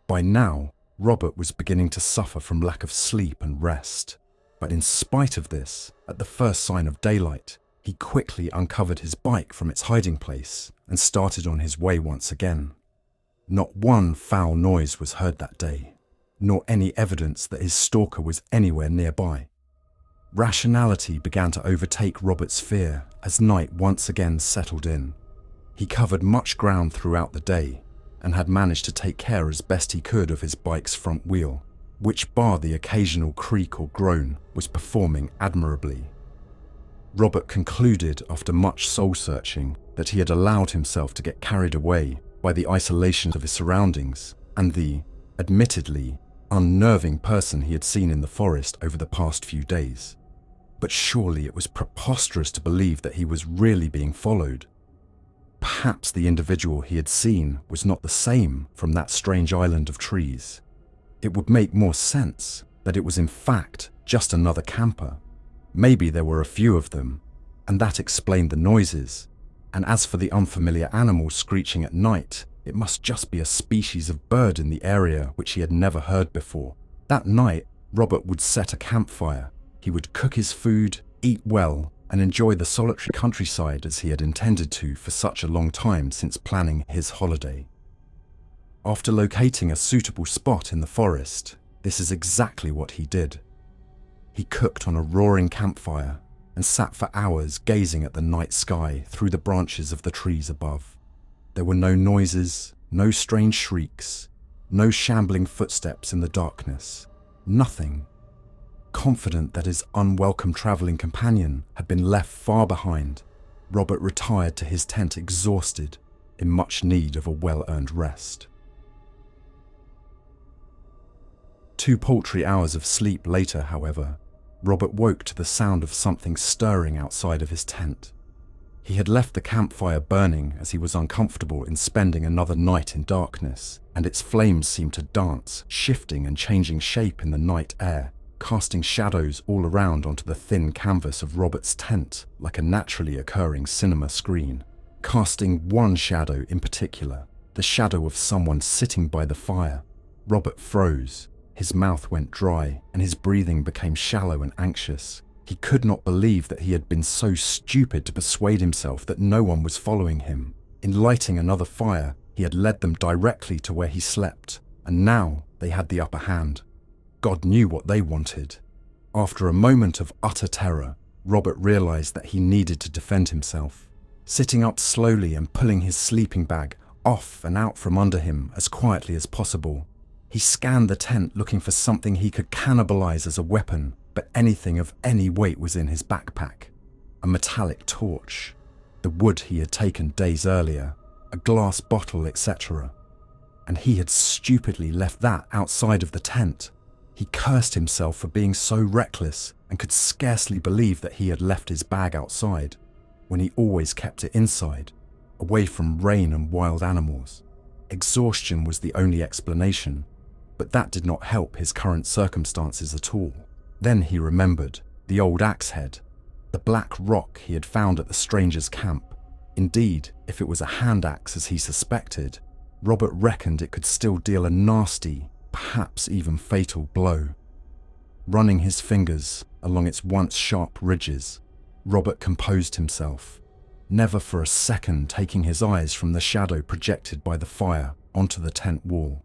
By now, Robert was beginning to suffer from lack of sleep and rest. But in spite of this, at the first sign of daylight, he quickly uncovered his bike from its hiding place and started on his way once again. Not one foul noise was heard that day, nor any evidence that his stalker was anywhere nearby. Rationality began to overtake Robert's fear as night once again settled in. He covered much ground throughout the day and had managed to take care as best he could of his bike's front wheel, which, bar the occasional creak or groan, was performing admirably. Robert concluded after much soul-searching that he had allowed himself to get carried away by the isolation of his surroundings and the, admittedly, unnerving person he had seen in the forest over the past few days. But surely it was preposterous to believe that he was really being followed. Perhaps the individual he had seen was not the same from that strange island of trees. It would make more sense that it was in fact just another camper. Maybe there were a few of them, and that explained the noises. And as for the unfamiliar animal screeching at night, it must just be a species of bird in the area which he had never heard before. That night, Robert would set a campfire. He would cook his food, eat well, and enjoy the solitary countryside as he had intended to for such a long time since planning his holiday. After locating a suitable spot in the forest, this is exactly what he did. He cooked on a roaring campfire and sat for hours gazing at the night sky through the branches of the trees above. There were no noises, no strange shrieks, no shambling footsteps in the darkness, nothing. Confident that his unwelcome travelling companion had been left far behind, Robert retired to his tent exhausted, in much need of a well-earned rest. 2 paltry hours of sleep later, however, Robert woke to the sound of something stirring outside of his tent. He had left the campfire burning as he was uncomfortable in spending another night in darkness, and its flames seemed to dance, shifting and changing shape in the night air, casting shadows all around onto the thin canvas of Robert's tent like a naturally occurring cinema screen, casting one shadow in particular, the shadow of someone sitting by the fire. Robert froze. His mouth went dry, and his breathing became shallow and anxious. He could not believe that he had been so stupid to persuade himself that no one was following him. In lighting another fire, he had led them directly to where he slept, and now they had the upper hand. God knew what they wanted. After a moment of utter terror, Robert realized that he needed to defend himself. Sitting up slowly and pulling his sleeping bag off and out from under him as quietly as possible, he scanned the tent looking for something he could cannibalize as a weapon, but anything of any weight was in his backpack. A metallic torch, the wood he had taken days earlier, a glass bottle, etc. And he had stupidly left that outside of the tent. He cursed himself for being so reckless and could scarcely believe that he had left his bag outside, when he always kept it inside, away from rain and wild animals. Exhaustion was the only explanation, but that did not help his current circumstances at all. Then he remembered the old axe head, the black rock he had found at the stranger's camp. Indeed, if it was a hand axe as he suspected, Robert reckoned it could still deal a nasty, perhaps even fatal blow. Running his fingers along its once sharp ridges, Robert composed himself, never for a second taking his eyes from the shadow projected by the fire onto the tent wall.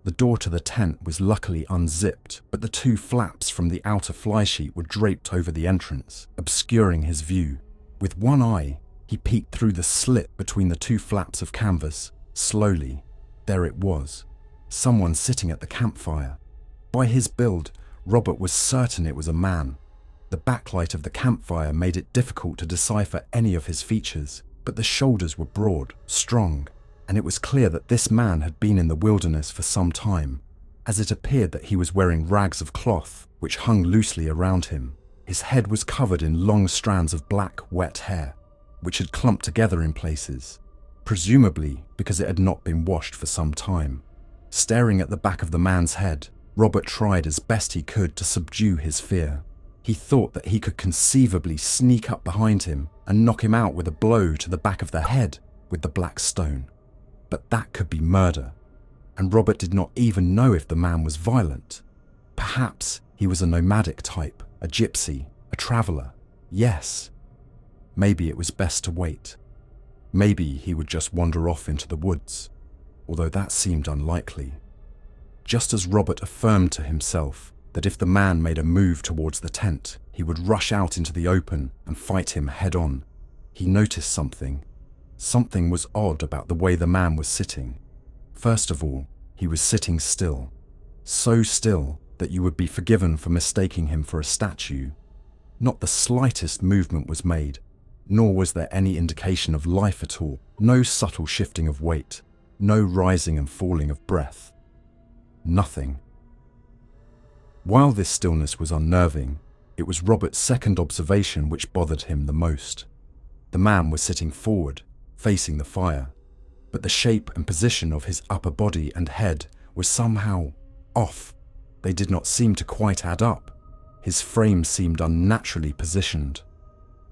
The door to the tent was luckily unzipped, but the 2 flaps from the outer fly sheet were draped over the entrance, obscuring his view. With one eye, he peeked through the slit between the 2 flaps of canvas. Slowly, there it was, someone sitting at the campfire. By his build, Robert was certain it was a man. The backlight of the campfire made it difficult to decipher any of his features, but the shoulders were broad, strong, and it was clear that this man had been in the wilderness for some time, as it appeared that he was wearing rags of cloth which hung loosely around him. His head was covered in long strands of black, wet hair, which had clumped together in places, presumably because it had not been washed for some time. Staring at the back of the man's head, Robert tried as best he could to subdue his fear. He thought that he could conceivably sneak up behind him and knock him out with a blow to the back of the head with the black stone. But that could be murder, and Robert did not even know if the man was violent. Perhaps he was a nomadic type, a gypsy, a traveller. Yes. Maybe it was best to wait. Maybe he would just wander off into the woods, although that seemed unlikely. Just as Robert affirmed to himself that if the man made a move towards the tent, he would rush out into the open and fight him head-on, he noticed something. Something was odd about the way the man was sitting. First of all, he was sitting still. So still that you would be forgiven for mistaking him for a statue. Not the slightest movement was made, nor was there any indication of life at all. No subtle shifting of weight, no rising and falling of breath. Nothing. While this stillness was unnerving, it was Robert's second observation which bothered him the most. The man was sitting forward, facing the fire, but the shape and position of his upper body and head was somehow off. They did not seem to quite add up. His frame seemed unnaturally positioned.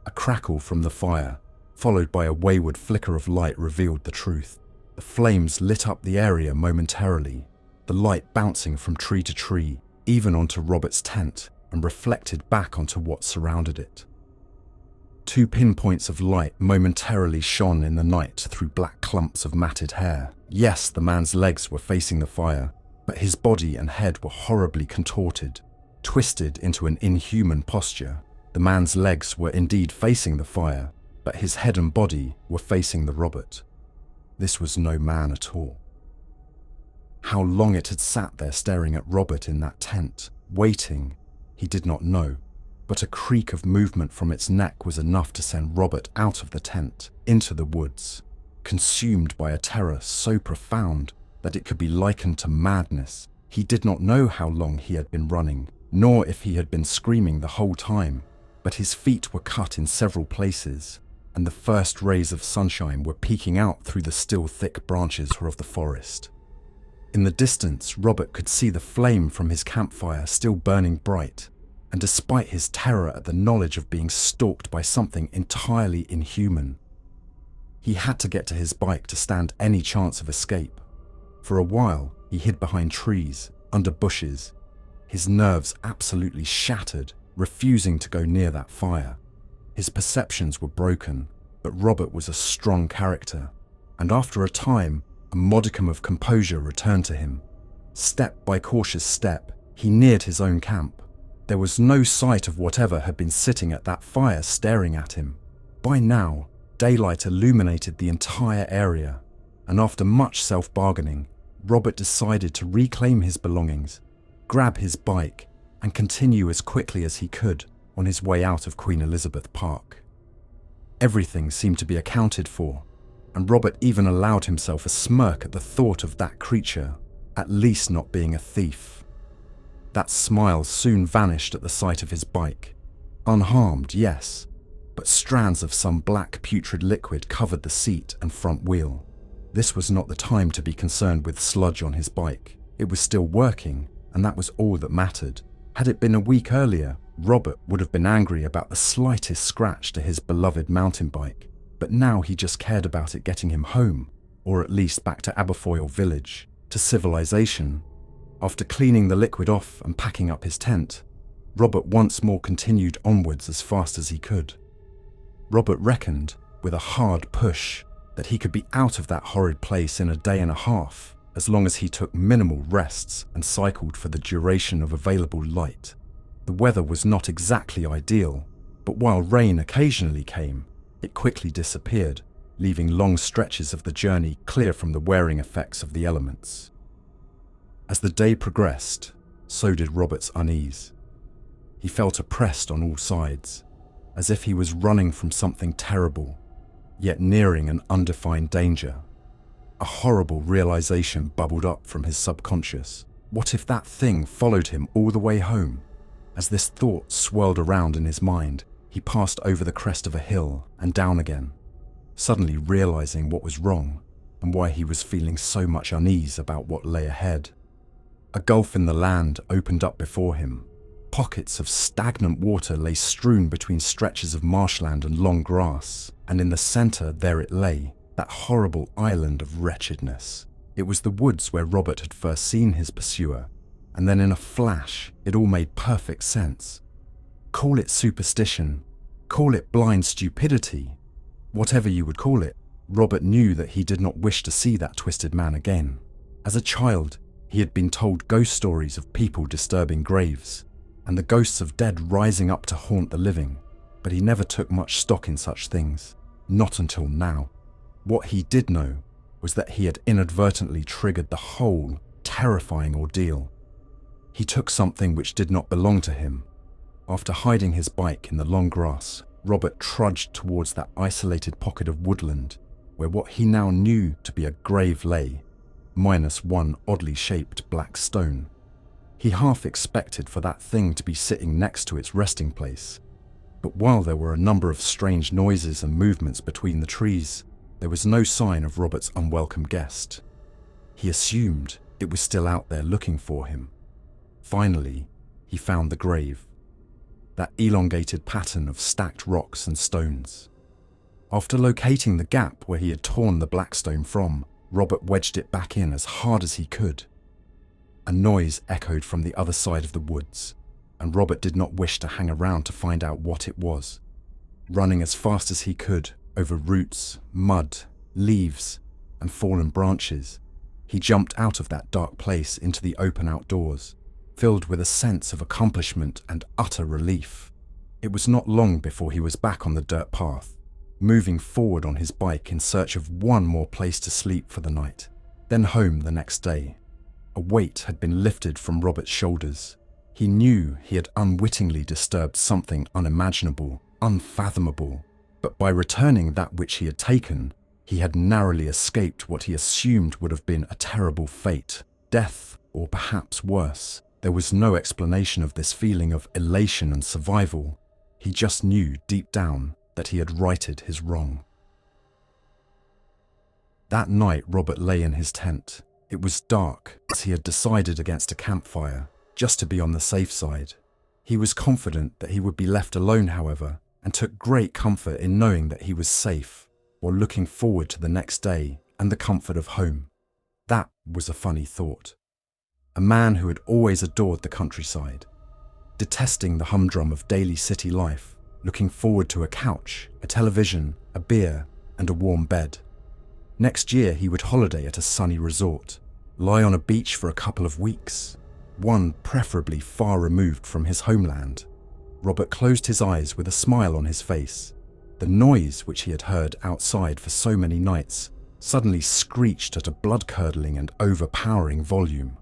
A crackle from the fire, followed by a wayward flicker of light, revealed the truth. The flames lit up the area momentarily, the light bouncing from tree to tree, even onto Robert's tent, and reflected back onto what surrounded it. Two pinpoints of light momentarily shone in the night through black clumps of matted hair. Yes, the man's legs were facing the fire, but his body and head were horribly contorted, twisted into an inhuman posture. The man's legs were indeed facing the fire, but his head and body were facing the Robert. This was no man at all. How long it had sat there staring at Robert in that tent, waiting, he did not know, but a creak of movement from its neck was enough to send Robert out of the tent, into the woods, consumed by a terror so profound that it could be likened to madness. He did not know how long he had been running, nor if he had been screaming the whole time, but his feet were cut in several places, and the first rays of sunshine were peeking out through the still thick branches of the forest. In the distance, Robert could see the flame from his campfire still burning bright, and despite his terror at the knowledge of being stalked by something entirely inhuman, he had to get to his bike to stand any chance of escape. For a while, he hid behind trees, under bushes, his nerves absolutely shattered, refusing to go near that fire. His perceptions were broken, but Robert was a strong character, and after a time, a modicum of composure returned to him. Step by cautious step, he neared his own camp. There was no sight of whatever had been sitting at that fire staring at him. By now, daylight illuminated the entire area, and after much self-bargaining, Robert decided to reclaim his belongings, grab his bike, and continue as quickly as he could on his way out of Queen Elizabeth Park. Everything seemed to be accounted for, and Robert even allowed himself a smirk at the thought of that creature at least not being a thief. That smile soon vanished at the sight of his bike. Unharmed, yes, but strands of some black putrid liquid covered the seat and front wheel. This was not the time to be concerned with sludge on his bike. It was still working, and that was all that mattered. Had it been a week earlier, Robert would have been angry about the slightest scratch to his beloved mountain bike, but now he just cared about it getting him home, or at least back to Aberfoyle village, to civilization. After cleaning the liquid off and packing up his tent, Robert once more continued onwards as fast as he could. Robert reckoned, with a hard push, that he could be out of that horrid place in a day and a half, as long as he took minimal rests and cycled for the duration of available light. The weather was not exactly ideal, but while rain occasionally came, it quickly disappeared, leaving long stretches of the journey clear from the wearing effects of the elements. As the day progressed, so did Robert's unease. He felt oppressed on all sides, as if he was running from something terrible, yet nearing an undefined danger. A horrible realization bubbled up from his subconscious. What if that thing followed him all the way home? As this thought swirled around in his mind, he passed over the crest of a hill and down again, suddenly realizing what was wrong and why he was feeling so much unease about what lay ahead. A gulf in the land opened up before him. Pockets of stagnant water lay strewn between stretches of marshland and long grass, and in the center there it lay, that horrible island of wretchedness. It was the woods where Robert had first seen his pursuer, and then in a flash it all made perfect sense. Call it superstition, call it blind stupidity, whatever you would call it, Robert knew that he did not wish to see that twisted man again. As a child, he had been told ghost stories of people disturbing graves, and the ghosts of dead rising up to haunt the living, but he never took much stock in such things, not until now. What he did know was that he had inadvertently triggered the whole terrifying ordeal. He took something which did not belong to him. After hiding his bike in the long grass, Robert trudged towards that isolated pocket of woodland where what he now knew to be a grave lay, minus one oddly shaped black stone. He half expected for that thing to be sitting next to its resting place, but while there were a number of strange noises and movements between the trees, there was no sign of Robert's unwelcome guest. He assumed it was still out there looking for him. Finally, he found the grave, that elongated pattern of stacked rocks and stones. After locating the gap where he had torn the black stone from, Robert wedged it back in as hard as he could. A noise echoed from the other side of the woods, and Robert did not wish to hang around to find out what it was. running as fast as he could over roots, mud, leaves, and fallen branches. He jumped out of that dark place into the open outdoors, filled with a sense of accomplishment and utter relief. It was not long before he was back on the dirt path, moving forward on his bike in search of one more place to sleep for the night, then home the next day. A weight had been lifted from Robert's shoulders. He knew he had unwittingly disturbed something unimaginable, unfathomable, but by returning that which he had taken, he had narrowly escaped what he assumed would have been a terrible fate, death, or perhaps worse. There was no explanation of this feeling of elation and survival. He just knew deep down that he had righted his wrong. That night, Robert lay in his tent. It was dark, as he had decided against a campfire, just to be on the safe side. He was confident that he would be left alone, however, and took great comfort in knowing that he was safe, while looking forward to the next day and the comfort of home. That was a funny thought. A man who had always adored the countryside, detesting the humdrum of daily city life, looking forward to a couch, a television, a beer, and a warm bed. Next year he would holiday at a sunny resort, lie on a beach for a couple of weeks, one preferably far removed from his homeland. Robert closed his eyes with a smile on his face. The noise which he had heard outside for so many nights suddenly screeched at a blood-curdling and overpowering volume.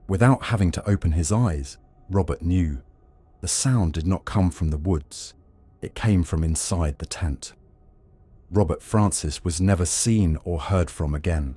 Without having to open his eyes, Robert knew. The sound did not come from the woods. It came from inside the tent. Robert Francis was never seen or heard from again.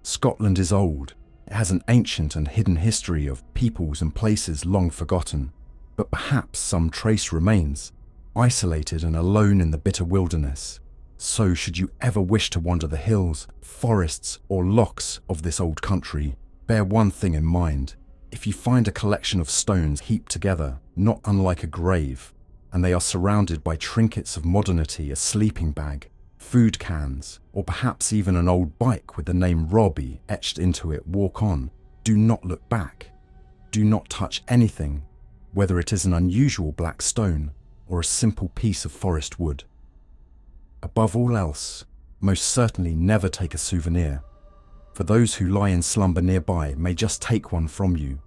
Scotland is old. It has an ancient and hidden history of peoples and places long forgotten, but perhaps some trace remains, isolated and alone in the bitter wilderness. So should you ever wish to wander the hills, forests, or lochs of this old country, bear one thing in mind. If you find a collection of stones heaped together, not unlike a grave, and they are surrounded by trinkets of modernity, a sleeping bag, food cans, or perhaps even an old bike with the name Robbie etched into it, walk on. Do not look back. Do not touch anything, whether it is an unusual black stone or a simple piece of forest wood. Above all else, most certainly never take a souvenir, for those who lie in slumber nearby may just take one from you